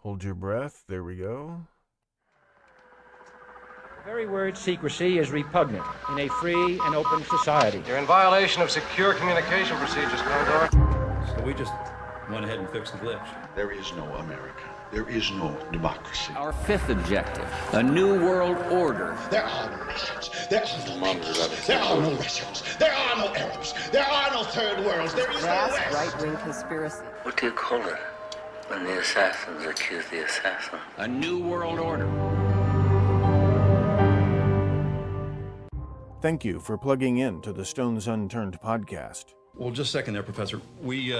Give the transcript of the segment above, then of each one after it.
Hold your breath. There we go. The very word secrecy is repugnant in a free and open society. You're in violation of secure communication procedures, Commodore. So we just went ahead and fixed the glitch. There is no America. There is no democracy. Our fifth objective, a new world order. There are no nations. There are no peoples. There are no Russians. There are no Arabs. There are no third worlds. There is no West. Right-wing conspiracy. What do you call it when the assassins accuse the assassin? A new world order. Thank you for plugging in to the Stones Unturned podcast. Well, just a second there, Professor. We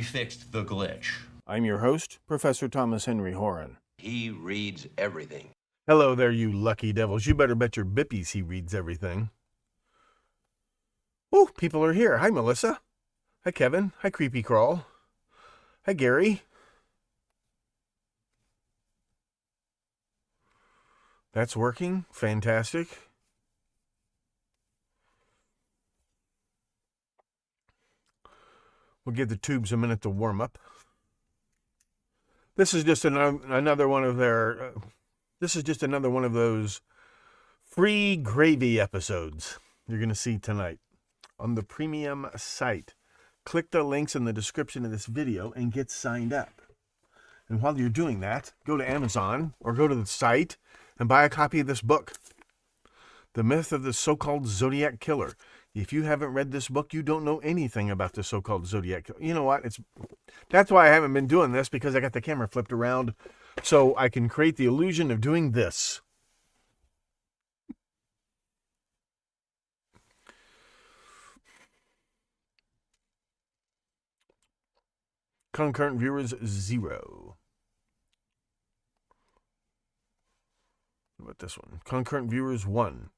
fixed the glitch. I'm your host, Professor Thomas Henry Horan. He reads everything. Hello there, you lucky devils. You better bet your bippies he reads everything. Oh, people are here. Hi, Melissa. Hi, Kevin. Hi, Creepy Crawl. Hi, Gary. That's working. Fantastic. We'll give the tubes a minute to warm up. This is just another one of their. This is just another one of those free gravy episodes you're going to see tonight on the premium site. Click the links in the description of this video and get signed up. And while you're doing that, go to Amazon or go to the site and buy a copy of this book, The Myth of the So-Called Zodiac Killer. If you haven't read this book, you don't know anything about the so-called Zodiac Killer. You know what? That's why I haven't been doing this, because I got the camera flipped around so I can create the illusion of doing this. Concurrent viewers, 0. What about this one? Concurrent viewers, 1.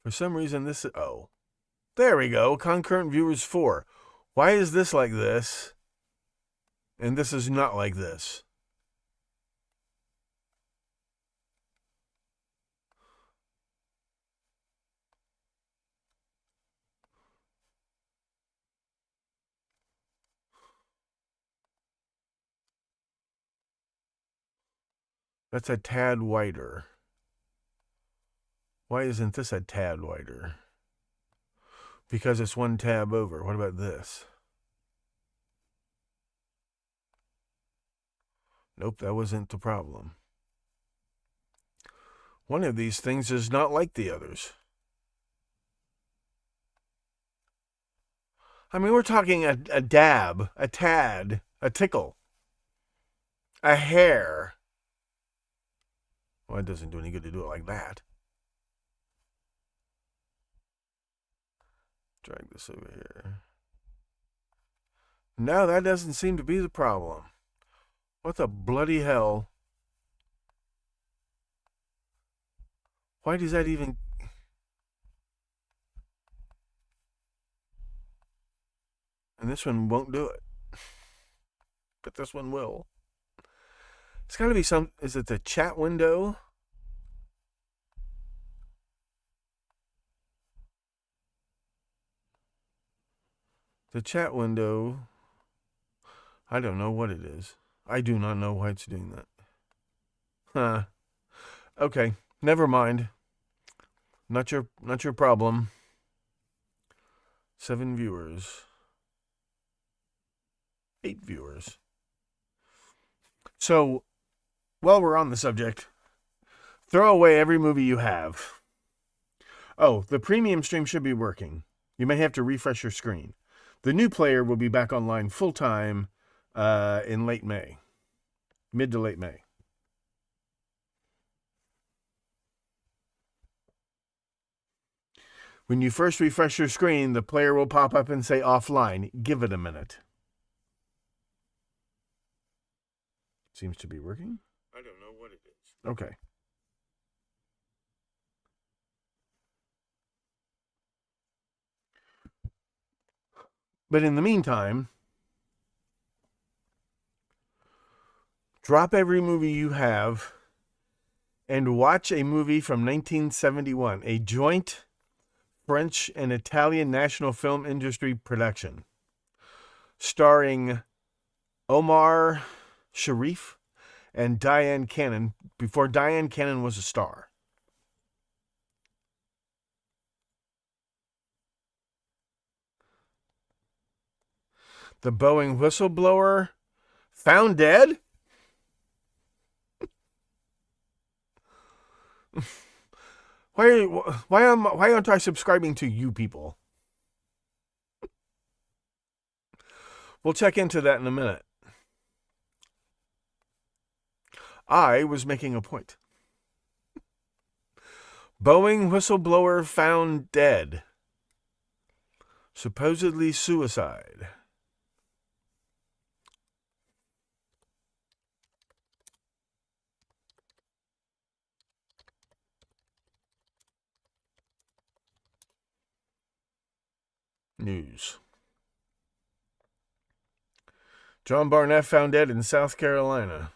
For some reason, this is... Oh. There we go. Concurrent viewers, 4. Why is this like this? And this is not like this. That's a tad wider. Why isn't this a tad wider? Because it's one tab over. What about this? Nope, that wasn't the problem. One of these things is not like the others. I mean, we're talking a dab, a tad, a tickle, a hair. Well, it doesn't do any good to do it like that. Drag this over here. No, that doesn't seem to be the problem. What the bloody hell? Why does that even... And this one won't do it. But this one will. It's got to be some... Is it the chat window? The chat window, I don't know what it is. I do not know why it's doing that. Huh. Okay, never mind. Not your problem. 7 viewers. 8 viewers. So, while we're on the subject, throw away every movie you have. Oh, the premium stream should be working. You may have to refresh your screen. The new player will be back online full-time in late May. Mid to late May. When you first refresh your screen, the player will pop up and say offline. Give it a minute. Seems to be working. I don't know what it is. Okay. But in the meantime, drop every movie you have and watch a movie from 1971, a joint French and Italian national film industry production. starring Omar Sharif and Diane Cannon, before Diane Cannon was a star. The Boeing whistleblower found dead? Why aren't I subscribing to you people? We'll check into that in a minute. I was making a point. Boeing whistleblower found dead. Supposedly suicide. News. John Barnett found dead in South Carolina.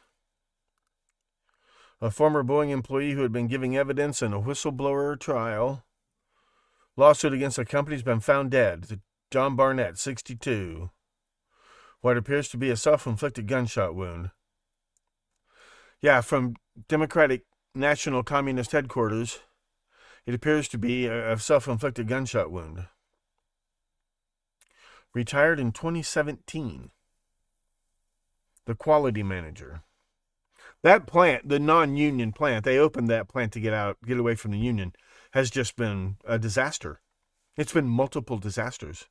A former Boeing employee who had been giving evidence in a whistleblower trial lawsuit against the company has been found dead. John Barnett, 62. What appears to be a self-inflicted gunshot wound. Yeah, from Democratic National Communist Headquarters, it appears to be a self-inflicted gunshot wound. Retired in 2017. The quality manager. That plant, the non-union plant, they opened that plant to get away from the union, has just been a disaster. It's been multiple disasters.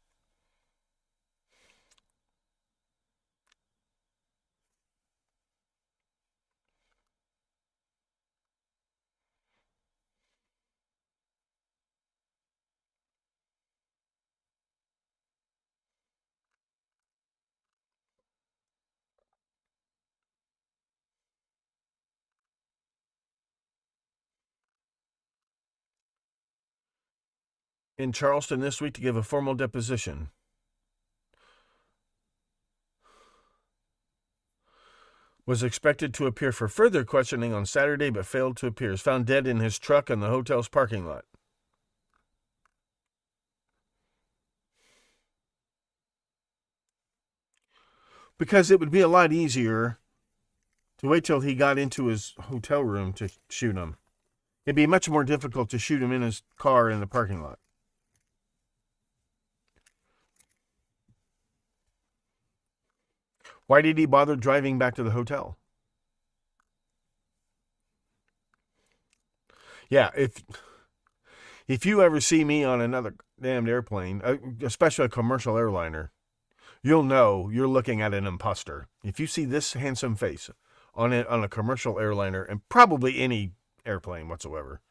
In Charleston this week to give a formal deposition. Was expected to appear for further questioning on Saturday, but failed to appear. Is found dead in his truck in the hotel's parking lot. Because it would be a lot easier to wait till he got into his hotel room to shoot him. It'd be much more difficult to shoot him in his car in the parking lot. Why did he bother driving back to the hotel? Yeah, if you ever see me on another damned airplane, especially a commercial airliner, you'll know you're looking at an imposter. If you see this handsome face on a commercial airliner, and probably any airplane whatsoever,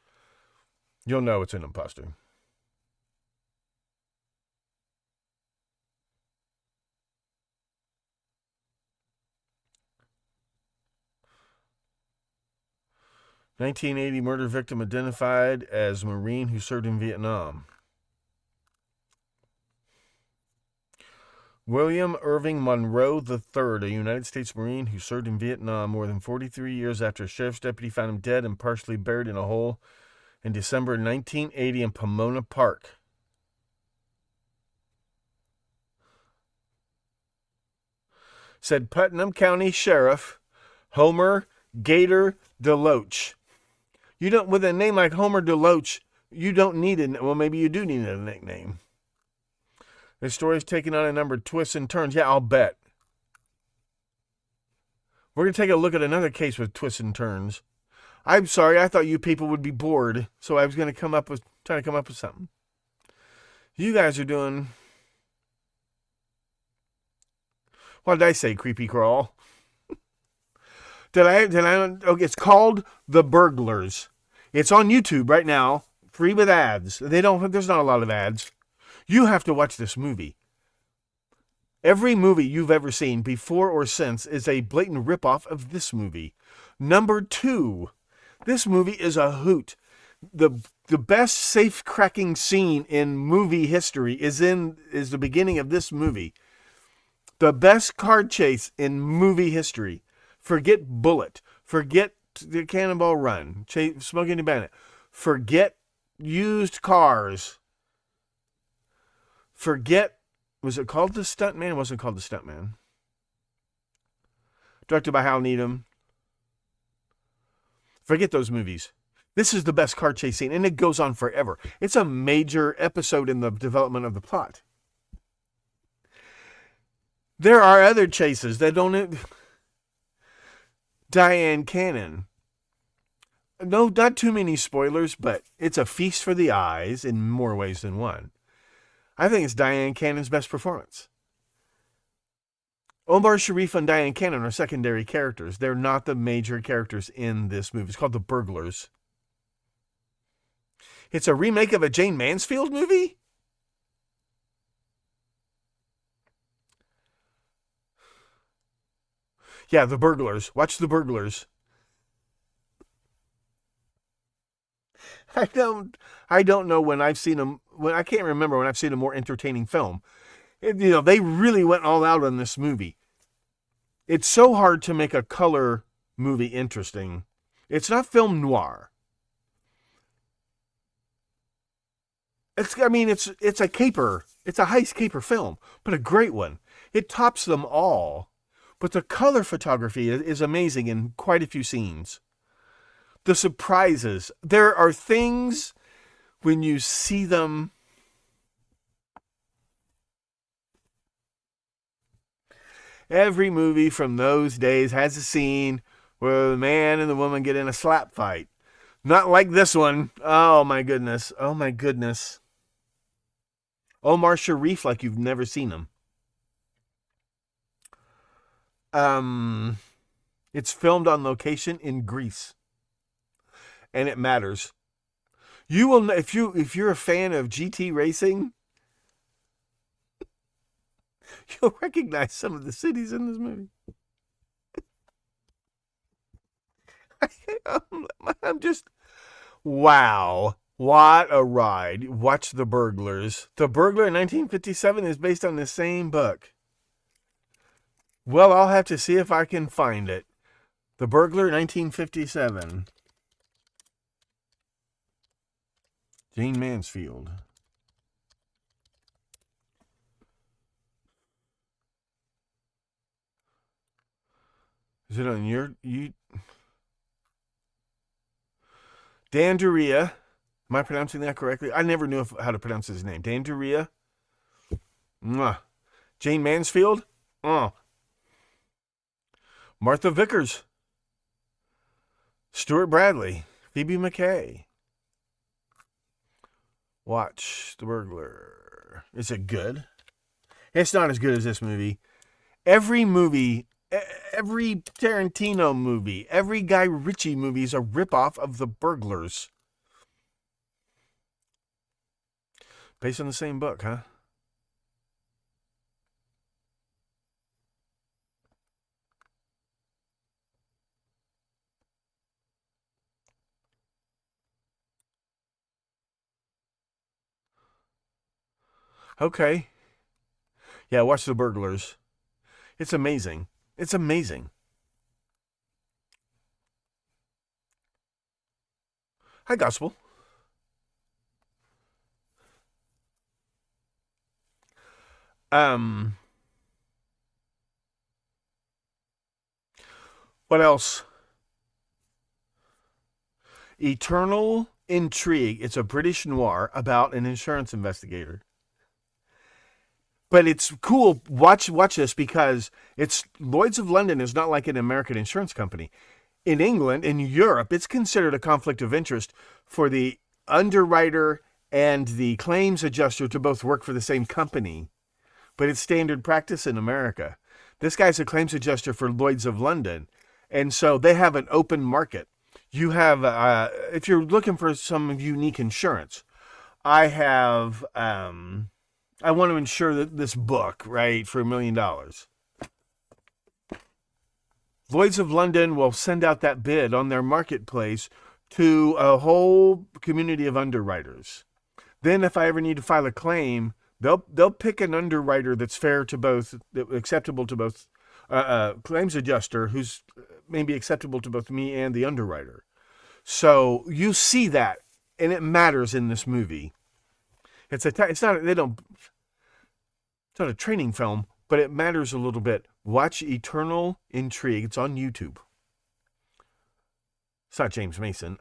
you'll know it's an imposter. (1980) murder victim identified as Marine who served in Vietnam. William Irving Monroe III, a United States Marine who served in Vietnam more than 43 years after a sheriff's deputy found him dead and partially buried in a hole in December 1980 in Pomona Park. Said Putnam County Sheriff Homer Gator DeLoach. You don't, with a name like Homer DeLoach, you don't need well, maybe you do need a nickname. The story's taking on a number of twists and turns. Yeah, I'll bet. We're going to take a look at another case with twists and turns. I'm sorry, I thought you people would be bored, so I was going to try to come up with something. You guys are doing, what did I say, creepy crawl? Okay, it's called The Burglars. It's on YouTube right now, free with ads. There's not a lot of ads. You have to watch this movie. Every movie you've ever seen before or since is a blatant ripoff of this movie. Number 2, this movie is a hoot. The best safe cracking scene in movie history is the beginning of this movie. The best car chase in movie history. Forget Bullet. Forget the Cannonball Run. Smoking the Bandit. Forget used cars. Forget Was it called The Stuntman? It wasn't called The Stuntman. Directed by Hal Needham. Forget those movies. This is the best car chase scene, and it goes on forever. It's a major episode in the development of the plot. There are other chases that don't... Diane Cannon. No, not too many spoilers, but it's a feast for the eyes in more ways than one. I think it's Diane Cannon's best performance. Omar Sharif and Diane Cannon are secondary characters. They're not the major characters in this movie. It's called The Burglars. It's a remake of a Jane Mansfield movie? Yeah, The Burglars. Watch The Burglars. I don't know when I've seen them. I can't remember when I've seen a more entertaining film. They really went all out on this movie. It's so hard to make a color movie interesting. It's not film noir. It's a caper. It's a heist caper film, but a great one. It tops them all. But the color photography is amazing in quite a few scenes. The surprises. There are things when you see them. Every movie from those days has a scene where the man and the woman get in a slap fight. Not like this one. Oh my goodness. Oh my goodness. Omar Sharif like you've never seen him. It's filmed on location in Greece. And it matters. You will, if you're a fan of GT racing, you'll recognize some of the cities in this movie. I'm just, wow, what a ride. Watch The Burglars. The Burglar in 1957 is based on the same book. Well, I'll have to see if I can find it. The Burglar 1957. Jane Mansfield. Is it on you? Dan Duria. Am I pronouncing that correctly? I never knew how to pronounce his name. Dan Duria. Jane Mansfield. Martha Vickers. Stuart Bradley. Phoebe McKay. Watch The Burglar. Is it good? It's not as good as this movie. Every movie, every Tarantino movie, every Guy Ritchie movie is a ripoff of The Burglars. Based on the same book, huh? Okay. Yeah, watch The Burglars. It's amazing. It's amazing. Hi, Gospel. What else? Eternal Intrigue. It's a British noir about an insurance investigator. But it's cool. Watch this because it's Lloyd's of London is not like an American insurance company. In England, in Europe, it's considered a conflict of interest for the underwriter and the claims adjuster to both work for the same company. But it's standard practice in America. This guy's a claims adjuster for Lloyd's of London. And so they have an open market. You have, if you're looking for some unique insurance, I have, I want to insure this book, right, for $1 million. Lloyd's of London will send out that bid on their marketplace to a whole community of underwriters. Then if I ever need to file a claim, they'll pick an underwriter that's fair to both, acceptable to both, claims adjuster who's maybe acceptable to both me and the underwriter. So you see that, and it matters in this movie. It's not, they don't, It's not a training film, but it matters a little bit. Watch Eternal Intrigue. It's on YouTube. It's not James Mason.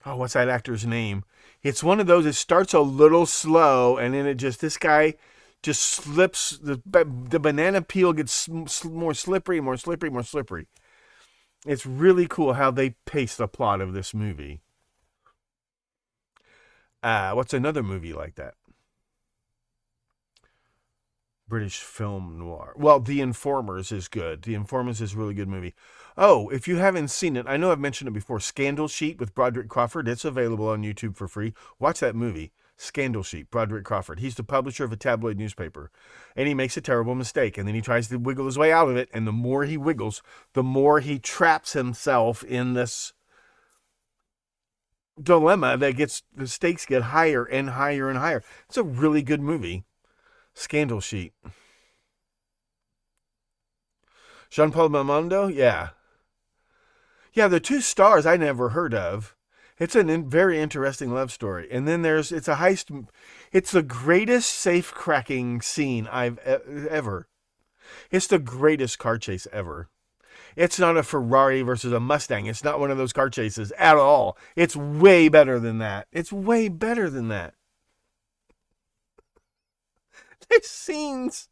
What's that actor's name? It's one of those, it starts a little slow, and then this guy just slips, the banana peel gets more slippery, more slippery, more slippery. It's really cool how they pace the plot of this movie. What's another movie like that? British film noir. Well, The Informers is good. The Informers is a really good movie. Oh, if you haven't seen it, I know I've mentioned it before. Scandal Sheet with Broderick Crawford. It's available on YouTube for free. Watch that movie. Scandal Sheet, Broderick Crawford. He's the publisher of a tabloid newspaper, and he makes a terrible mistake, and then he tries to wiggle his way out of it, and the more he wiggles, the more he traps himself in this dilemma the stakes get higher and higher and higher. It's a really good movie. Scandal Sheet. Jean-Paul Belmondo, yeah. Yeah, the two stars I never heard of. It's a very interesting love story. And then it's a heist. It's the greatest safe cracking scene I've ever. It's the greatest car chase ever. It's not a Ferrari versus a Mustang. It's not one of those car chases at all. It's way better than that. It's way better than that. There's scenes.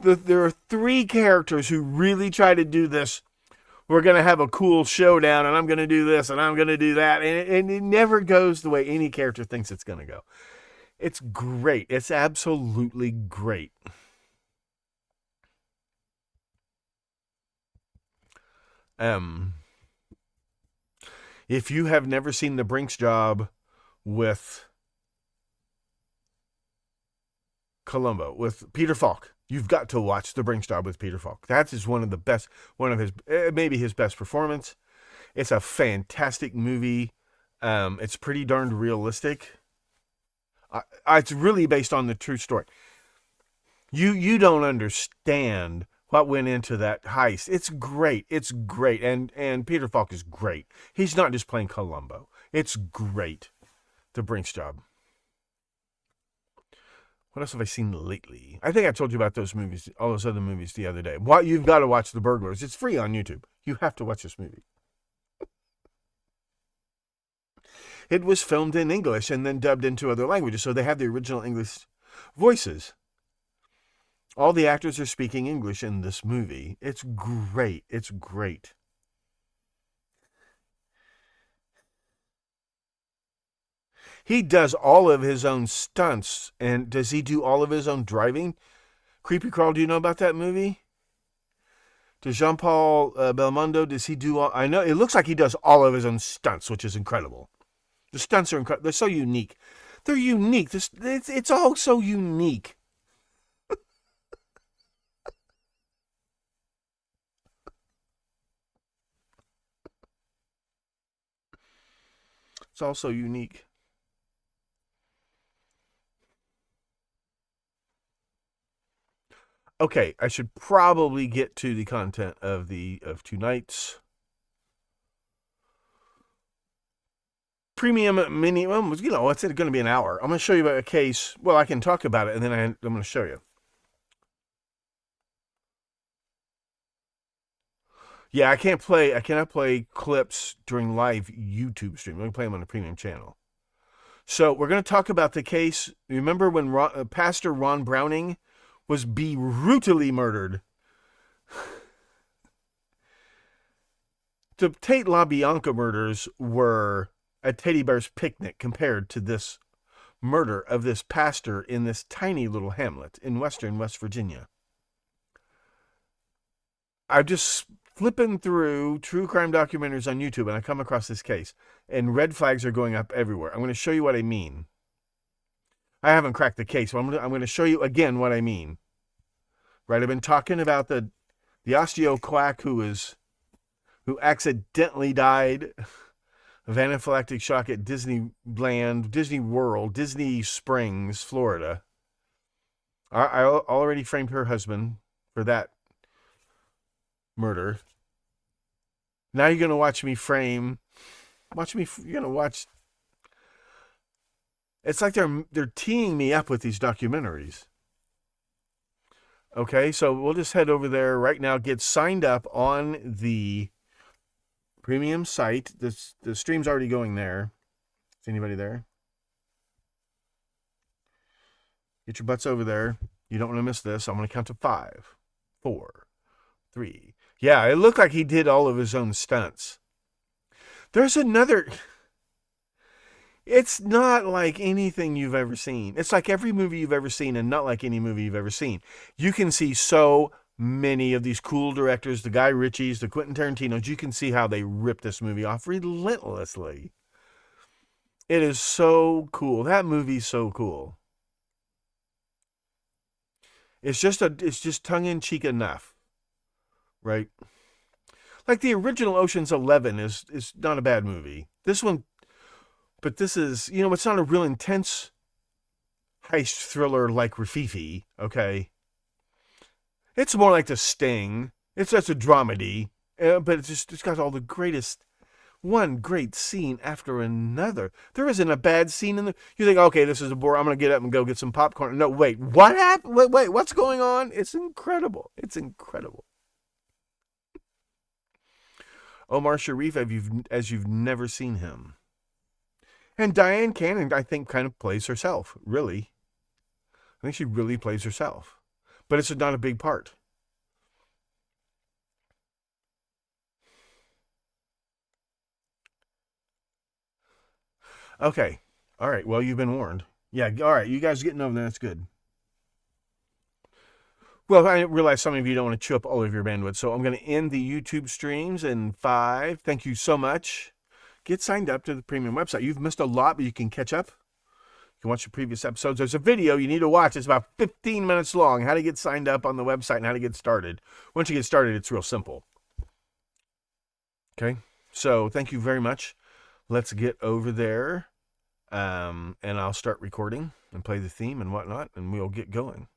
There are three characters who really try to do this. We're going to have a cool showdown, and I'm going to do this, and I'm going to do that. And it never goes the way any character thinks it's going to go. It's great. It's absolutely great. If you have never seen The Brinks Job with Columbo, with Peter Falk, you've got to watch The Brinks Job with Peter Falk. That is one of his, maybe his best performance. It's a fantastic movie. It's pretty darned realistic. It's really based on the true story. You don't understand what went into that heist. It's great. It's great. And Peter Falk is great. He's not just playing Columbo. It's great. The Brinks Job. What else have I seen lately? I think I told you about those movies, all those other movies the other day. You've got to watch The Burglars. It's free on YouTube. You have to watch this movie. It was filmed in English and then dubbed into other languages, so they have the original English voices. All the actors are speaking English in this movie. It's great. It's great. He does all of his own stunts. And does he do all of his own driving? Creepy Crawl, do you know about that movie? Does Jean-Paul Belmondo, does he do all... I know, it looks like he does all of his own stunts, which is incredible. The stunts are incredible. They're so unique. They're unique. It's all so unique. It's all so unique. Okay, I should probably get to the content of tonight's premium mini. Well, it's going to be an hour. I'm going to show you about a case. Well, I can talk about it, and then I'm going to show you. Yeah, I cannot play clips during live YouTube stream. I'm going to play them on the premium channel. So we're going to talk about the case. Remember when Pastor Ron Browning was brutally murdered? The Tate LaBianca murders were a teddy bear's picnic compared to this murder of this pastor in this tiny little hamlet in western West Virginia. I'm just flipping through true crime documentaries on YouTube, and I come across this case, and red flags are going up everywhere. I'm going to show you what I mean. I haven't cracked the case, so I'm going to show you again what I mean. Right, I've been talking about the osteo quack who accidentally died of anaphylactic shock at Disneyland, Disney World, Disney Springs, Florida. I already framed her husband for that murder. Now you're going to watch me frame. You're going to watch. It's like they're teeing me up with these documentaries. Okay, so we'll just head over there right now. Get signed up on the premium site. The stream's already going there. Is anybody there? Get your butts over there. You don't want to miss this. I'm going to count to 5, 4, 3. Yeah, it looked like he did all of his own stunts. There's another. It's not like anything you've ever seen. It's like every movie you've ever seen and not like any movie you've ever seen. You can see so many of these cool directors, the Guy Ritchies, the Quentin Tarantinos. You can see how they rip this movie off relentlessly. It is so cool. That movie's so cool. It's just tongue-in-cheek enough, right? Like the original Ocean's 11 is not a bad movie. This one, but this is, it's not a real intense heist thriller like Rafifi, okay? It's more like The Sting. It's just a dramedy, but it's got all the greatest, one great scene after another. There isn't a bad scene in the. You think, okay, this is a bore. I'm gonna get up and go get some popcorn. No, wait, what happened? Wait, what's going on? It's incredible. It's incredible. Omar Sharif, as you've never seen him, and Diane Cannon, I think, kind of plays herself. Really, I think she really plays herself, but it's not a big part. Okay. All right. Well, you've been warned. Yeah. All right. You guys getting over there. That's good. Well, I realize some of you don't want to chew up all of your bandwidth, so I'm going to end the YouTube streams in 5. Thank you so much. Get signed up to the premium website. You've missed a lot, but you can catch up. You can watch the previous episodes. There's a video you need to watch. It's about 15 minutes long. How to get signed up on the website and how to get started. Once you get started, it's real simple. Okay. So thank you very much. Let's get over there, and I'll start recording and play the theme and whatnot, and we'll get going.